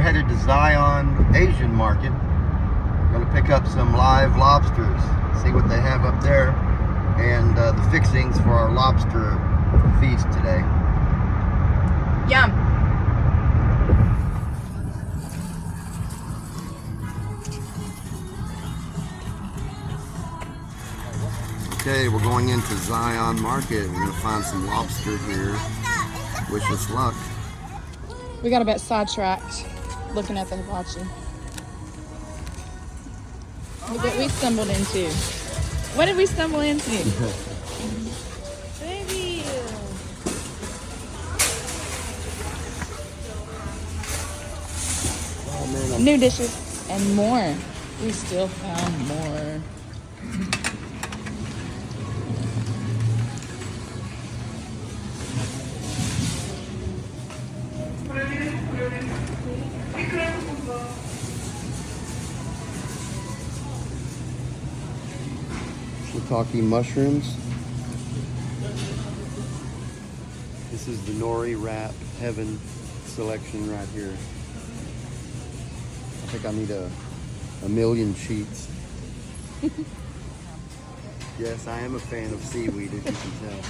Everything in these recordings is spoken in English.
headed to Zion Asian Market. Gonna pick up some live lobsters, see what they have up there, and the fixings for our lobster feast today. Yum. Okay, we're going into Zion Market. We're gonna find some lobster here. Wish us luck. We got a bit sidetracked looking at the hibachi. Look what we stumbled into. What did we stumble into? Baby. Oh, man, New dishes and more. We still found more. Shiitake mushrooms. This is the nori wrap heaven selection right here. I think I need a million sheets. Yes, I am a fan of seaweed, as you can tell.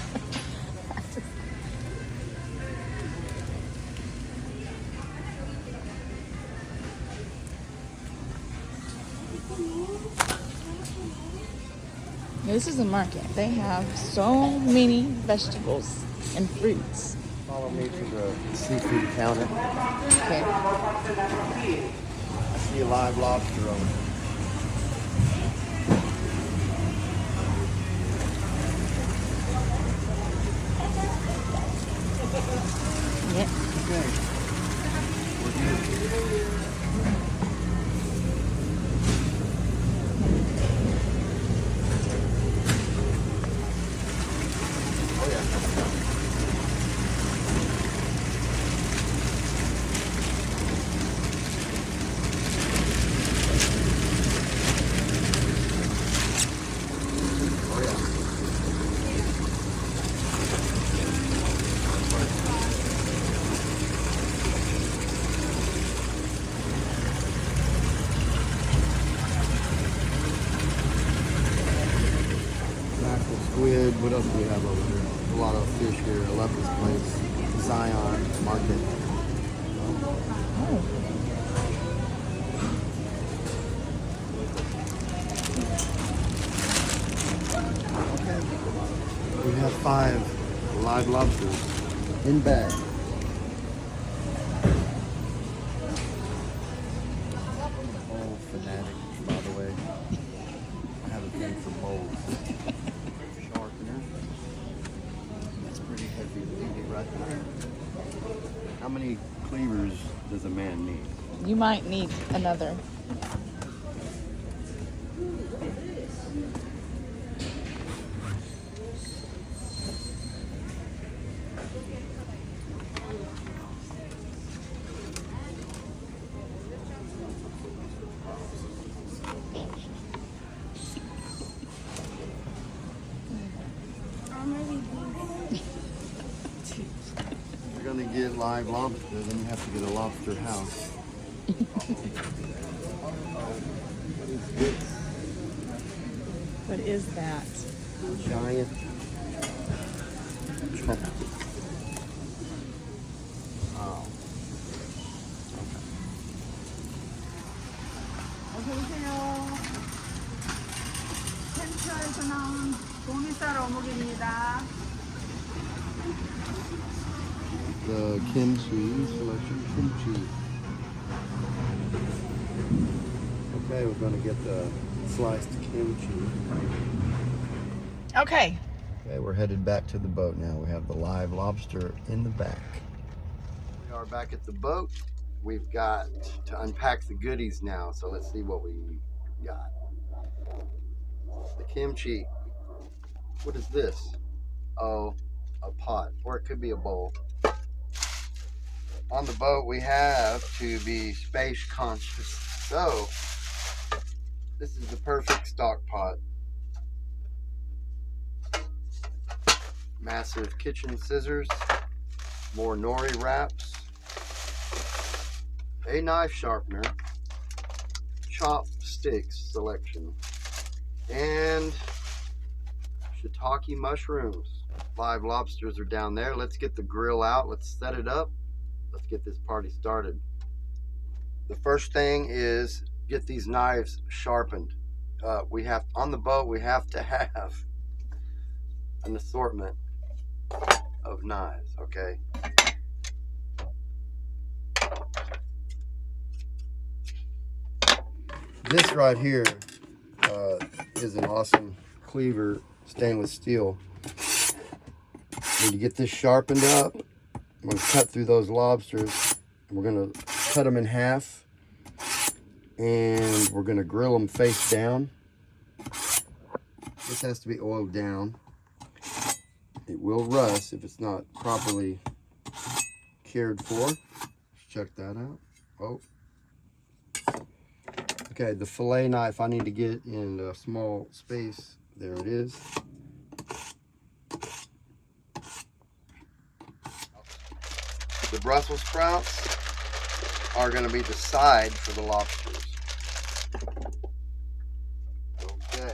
This is a market. They have so many vegetables and fruits. Follow me to the seafood counter. Okay. I see a live lobster over there. Yep. Okay. We're here. Oh yeah. Squid. What else do we have over here? A lot of fish here. I love this place. Zion Market. Okay. We have 5 live lobsters in bag. Bowl fanatic, by the way. I have a thing for bowls. That's pretty heavy duty right there. How many cleavers does a man need? You might need another. You're gonna get live lobster, then you have to get a lobster house. What is that? Giant trumpet. Wow. 어서오세요. 펜트에서 나온 도미살 어묵입니다. The kimchi selection. Kimchi. Okay, we're gonna get the sliced kimchi. Okay. Okay, we're headed back to the boat now. We have the live lobster in the back. We are back at the boat. We've got to unpack the goodies now, so let's see what we got. The kimchi. What is this? Oh, a pot, or it could be a bowl. On the boat, we have to be space conscious. So, this is the perfect stock pot. Massive kitchen scissors, more nori wraps, a knife sharpener, chopsticks selection, and shiitake mushrooms. Live lobsters are down there. Let's get the grill out. Let's set it up. Let's get this party started. The first thing is get these knives sharpened. On the boat, we have to have an assortment of knives, okay? This right here is an awesome cleaver stainless steel. Need to get this sharpened up. I'm going to cut through those lobsters. And we're going to cut them in half. And we're going to grill them face down. This has to be oiled down. It will rust if it's not properly cared for. Let's check that out. Oh. Okay, the fillet knife I need to get in a small space. There it is. The Brussels sprouts are going to be the side for the lobsters. Okay.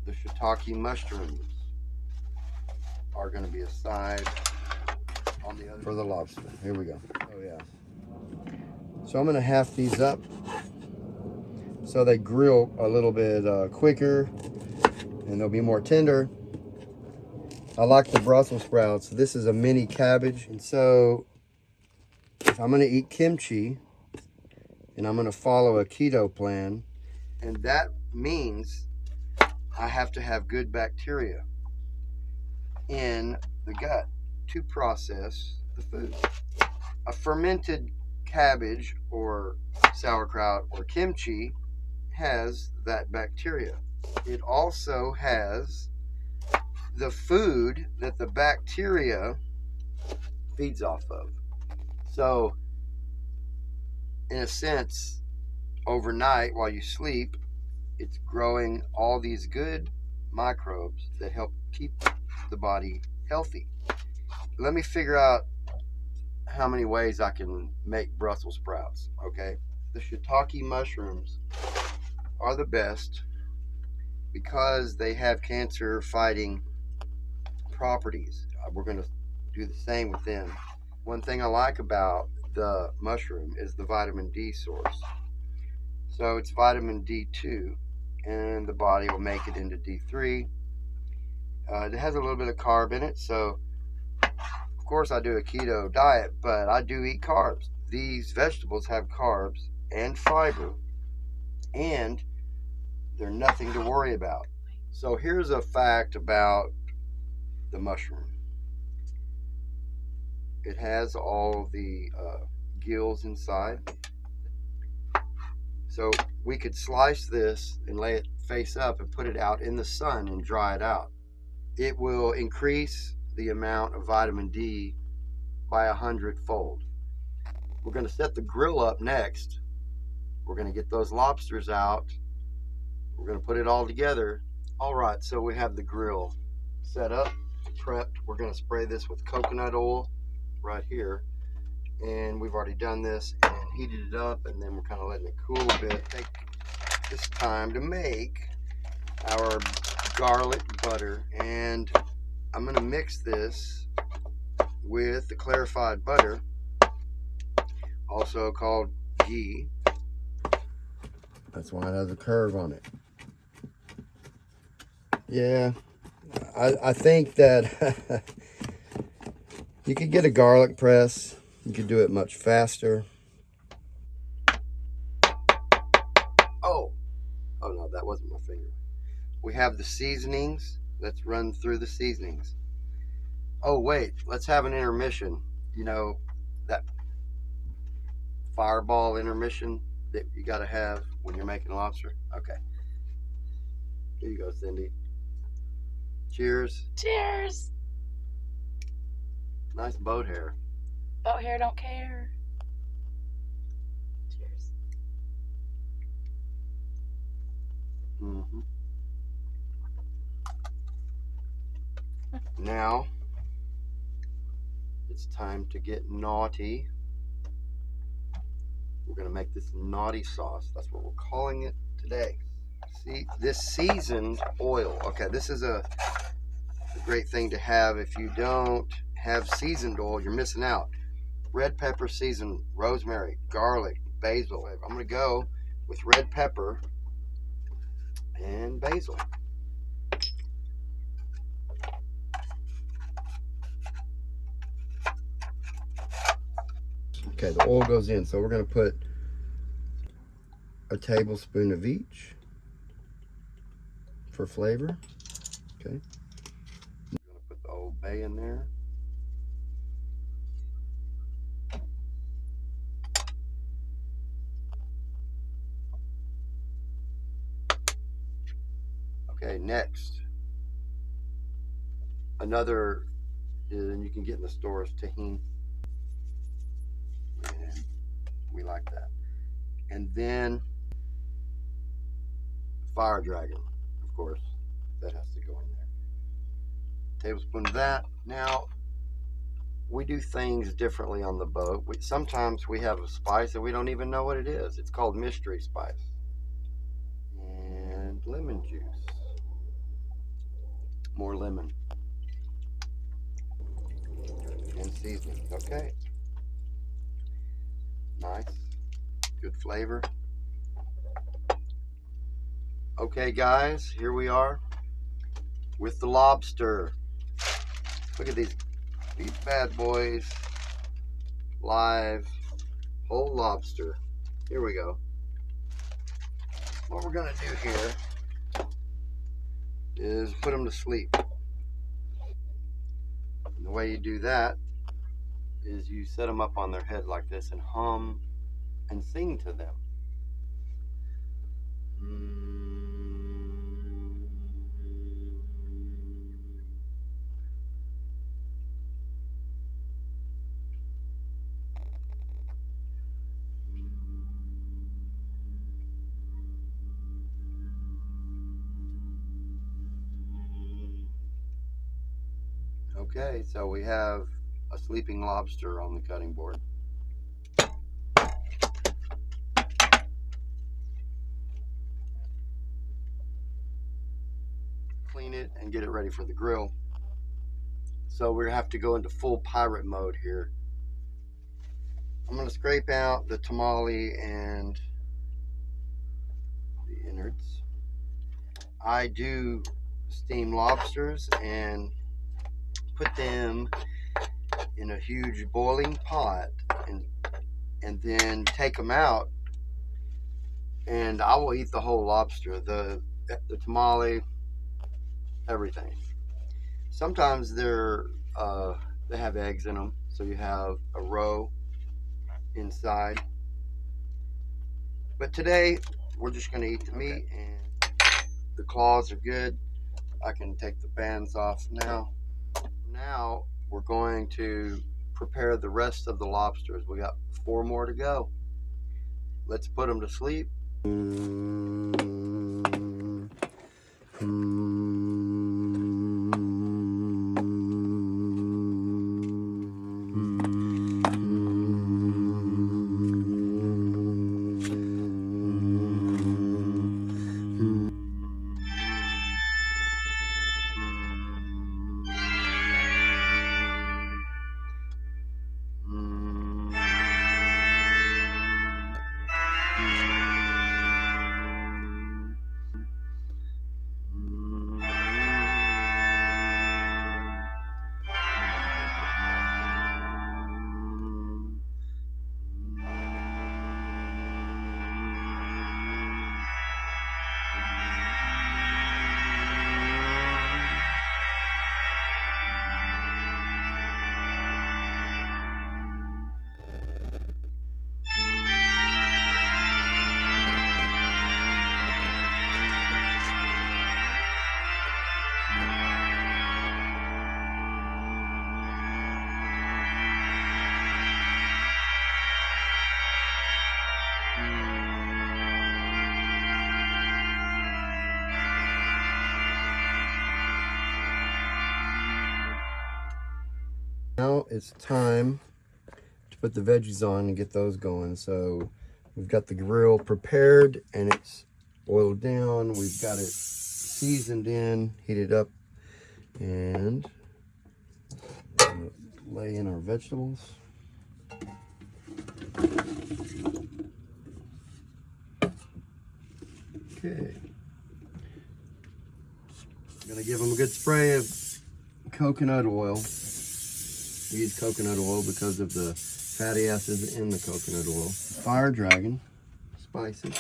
The shiitake mushrooms are going to be a side on the other for the lobster. Here we go. Oh yeah. So I'm going to half these up so they grill a little bit quicker and they'll be more tender. I like the Brussels sprouts. This is a mini cabbage, and so if I'm going to eat kimchi and I'm going to follow a keto plan, and that means I have to have good bacteria in the gut to process the food. A fermented cabbage or sauerkraut or kimchi has that bacteria. It also has the food that the bacteria feeds off of. So, in a sense, overnight while you sleep, it's growing all these good microbes that help keep the body healthy. Let me figure out how many ways I can make Brussels sprouts, okay? The shiitake mushrooms are the best because they have cancer fighting properties. We're going to do the same with them. One thing I like about the mushroom is the vitamin D source. So it's vitamin D2, and the body will make it into D3. It has a little bit of carb in it, so of course I do a keto diet, but I do eat carbs. These vegetables have carbs and fiber, and they're nothing to worry about. So here's a fact about the mushroom. It has all the gills inside. So we could slice this and lay it face up and put it out in the sun and dry it out. It will increase the amount of vitamin D by 100-fold. We're going to set the grill up next. We're going to get those lobsters out. We're going to put it all together. All right, so we have the grill set up, prepped. We're going to spray this with coconut oil right here. And we've already done this and heated it up, and then we're kind of letting it cool a bit. Take this time to make our garlic butter, and I'm going to mix this with the clarified butter, also called ghee. That's why it has a curve on it. Yeah, I think that you could get a garlic press. You could do it much faster. Oh no, that wasn't my finger. We have the seasonings. Let's run through the seasonings. Oh wait, let's have an intermission. You know, that fireball intermission that you got to have when you're making lobster. Okay. Here you go, Cindy. Cheers. Cheers. Nice boat hair. Boat hair don't care. Cheers. Mm-hmm. Now, it's time to get naughty. We're gonna make this naughty sauce. That's what we're calling it today. See, this seasoned oil. Okay, this is a great thing to have. If you don't have seasoned oil, you're missing out. Red pepper seasoned, rosemary, garlic, basil. I'm gonna go with red pepper and basil. Okay, the oil goes in, so we're gonna put a tablespoon of each for flavor. Okay. I'm gonna put the Old Bay in there. Okay, next, another, and you can get in the stores, tahini. And we like that. And then fire dragon, of course, that has to go in there. Tablespoon of that. Now, we do things differently on the boat. Sometimes we have a spice that we don't even know what it is. It's called mystery spice. And lemon juice. More lemon. And seasoning. Okay. Nice. Good flavor. Okay, guys, here we are with the lobster. Look at these bad boys. Live whole lobster. Here we go. What we're gonna do here is put them to sleep. And the way you do that is you set them up on their head like this and hum and sing to them. Okay, so we have a sleeping lobster on the cutting board. Clean it and get it ready for the grill. So we're gonna have to go into full pirate mode here. I'm gonna scrape out the tamale and the innards. I do steam lobsters and put them in a huge boiling pot and then take them out, and I will eat the whole lobster, the tamale, everything. Sometimes they have eggs in them, so you have a roe inside. But today we're just going to eat the meat, and the claws are good. I can take the bands off now. Now we're going to prepare the rest of the lobsters. We got 4 more to go. Let's put them to sleep. Now it's time to put the veggies on and get those going. So We've got the grill prepared and it's oiled down. We've got it seasoned in, heated up, and lay in our vegetables. Okay. I'm gonna give them a good spray of coconut oil. We use coconut oil because of the fatty acids in the coconut oil. Fire dragon, spicy.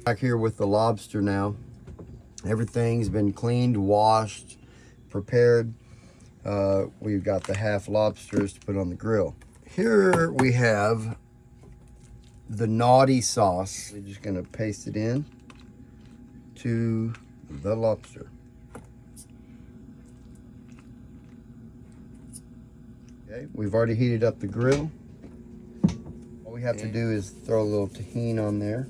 Back here with the lobster now. Everything's been cleaned, washed, prepared. We've got the half lobsters to put on the grill. Here we have the naughty sauce. We're just gonna paste it in to the lobster. Okay, we've already heated up the grill. All we have to do is throw a little tahini on there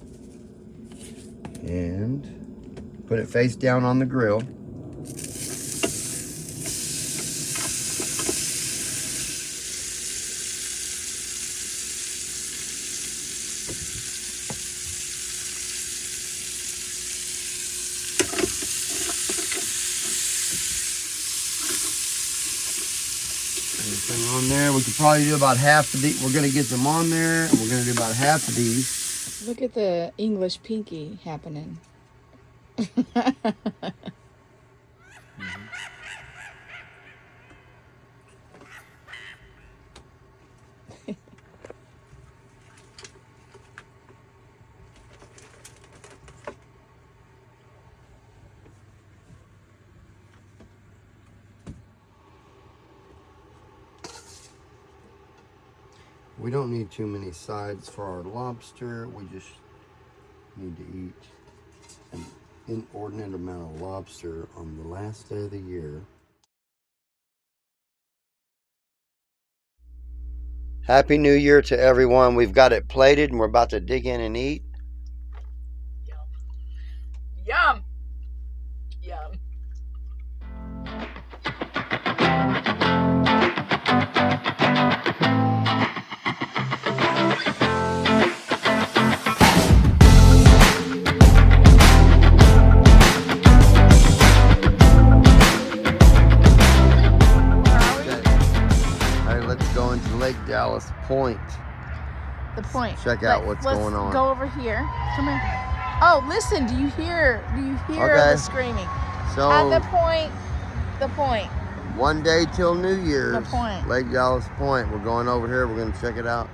and put it face down on the grill. Everything on there. We could probably do about half of these. We're going to get them on there, and we're going to do about half of these. Look at the English pinky happening. We don't need too many sides for our lobster. We just need to eat an inordinate amount of lobster on the last day of the year. Happy New Year to everyone. We've got it plated and we're about to dig in and eat. Yum! Yum. Lake Dallas Point. The point. Check out what's going on. Let's go over here. Come here. Oh, listen. Do you hear Okay. the screaming? So At the point. One day till New Year's. The point. Lake Dallas Point. We're going over here. We're going to check it out.